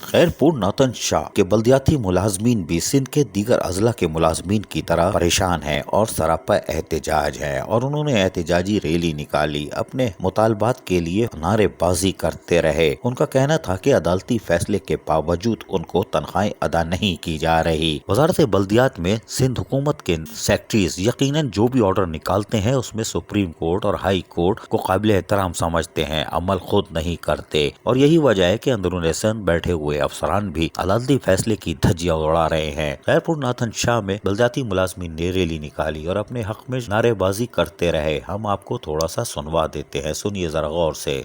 خیرپور ناتن شاہ کے بلدیاتی ملازمین بھی سندھ کے دیگر اضلاع کے ملازمین کی طرح پریشان ہیں اور سراپا احتجاج ہیں، اور انہوں نے احتجاجی ریلی نکالی، اپنے مطالبات کے لیے نعرے بازی کرتے رہے۔ ان کا کہنا تھا کہ عدالتی فیصلے کے باوجود ان کو تنخواہیں ادا نہیں کی جا رہی۔ وزارت بلدیات میں سندھ حکومت کے سیکٹریز یقیناً جو بھی آرڈر نکالتے ہیں اس میں سپریم کورٹ اور ہائی کورٹ کو قابل احترام سمجھتے ہیں، عمل خود نہیں کرتے، اور یہی وجہ ہے کہ اندرون سندھ بیٹھے ہوئے افسران بھی عدالتی فیصلے کی دھجیاں اڑا رہے ہیں۔ خیرپور ناتن شاہ میں بلدیاتی ملازمین نے ریلی نکالی اور اپنے حق میں نعرے بازی کرتے رہے۔ ہم آپ کو تھوڑا سا سنوا دیتے ہیں، سنیے ذرا غور سے۔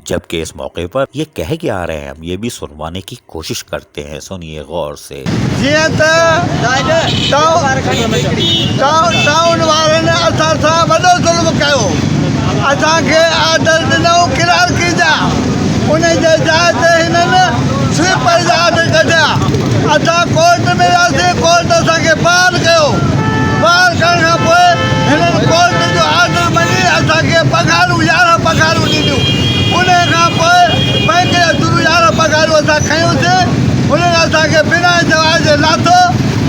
جبکہ اس موقع پر یہ کہہ کے آ رہے ہیں، ہم یہ بھی سنوانے کی کوشش کرتے ہیں، سنیے غور سے۔ ٹاؤن والن اسان سان وڈو ظلم کیو، اسان کي آرڈر ڏنو کلارڪي جا، ان جي جاءِ تي هنن سويپر جا آرڊر ڪڍيا، اسان ڪورٽ ۾ وياسين، ڪورٽ اسان کي بحال ڪيو، بحال ڪرڻ کان پوءِ هنن ڪورٽ جو آرڊر مڃي اسان کي پگهارون 11 پگهارون ڏنيون۔ ان کان پوءِ بئنڪ جا شروع 11 پگهارون اسان کيوسين، انهن اسان کي بنا جواز جي لاتو۔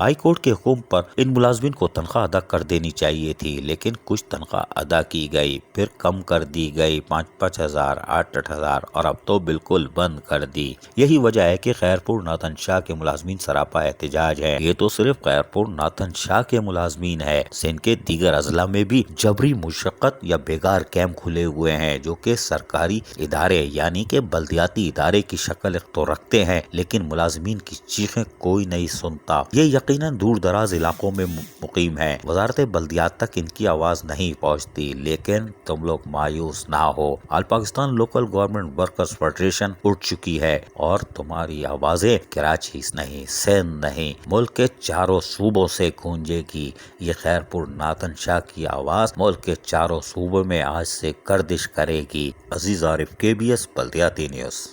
ہائی کورٹ کے حکم پر ان ملازمین کو تنخواہ ادا کر دینی چاہیے تھی، لیکن کچھ تنخواہ ادا کی گئی، پھر کم کر دی گئی، 5-5 ہزار، 8-8 ہزار، اور اب تو بالکل بند کر دی۔ یہی وجہ ہے کہ خیرپور ناتن شاہ کے ملازمین سراپا احتجاج ہے۔ یہ تو صرف خیرپور ناتن شاہ کے ملازمین ہے، سندھ کے دیگر اضلاع میں بھی جبری مشقت یا بیگار کیمپ کھلے ہوئے ہیں جو کہ سرکاری ادارے یعنی کہ بلدیاتی ادارے کی شکل تو رکھتے ہیں، لیکن ملازمین کی چیخیں کوئی نہیں سنتا۔ یہ یقیناً دور دراز علاقوں میں مقیم ہے، وزارت بلدیات تک ان کی آواز نہیں پہنچتی، لیکن تم لوگ مایوس نہ ہو، all Pakistan local government workers federation اٹھ چکی ہے اور تمہاری آوازیں کراچی نہیں، سندھ نہیں، ملک کے چاروں صوبوں سے گونجے گی۔ یہ خیرپور ناتن شاہ کی آواز ملک کے چاروں صوبوں میں آج سے گردش کرے گی۔ عزیز عارف، KBS بلدیاتی نیوز۔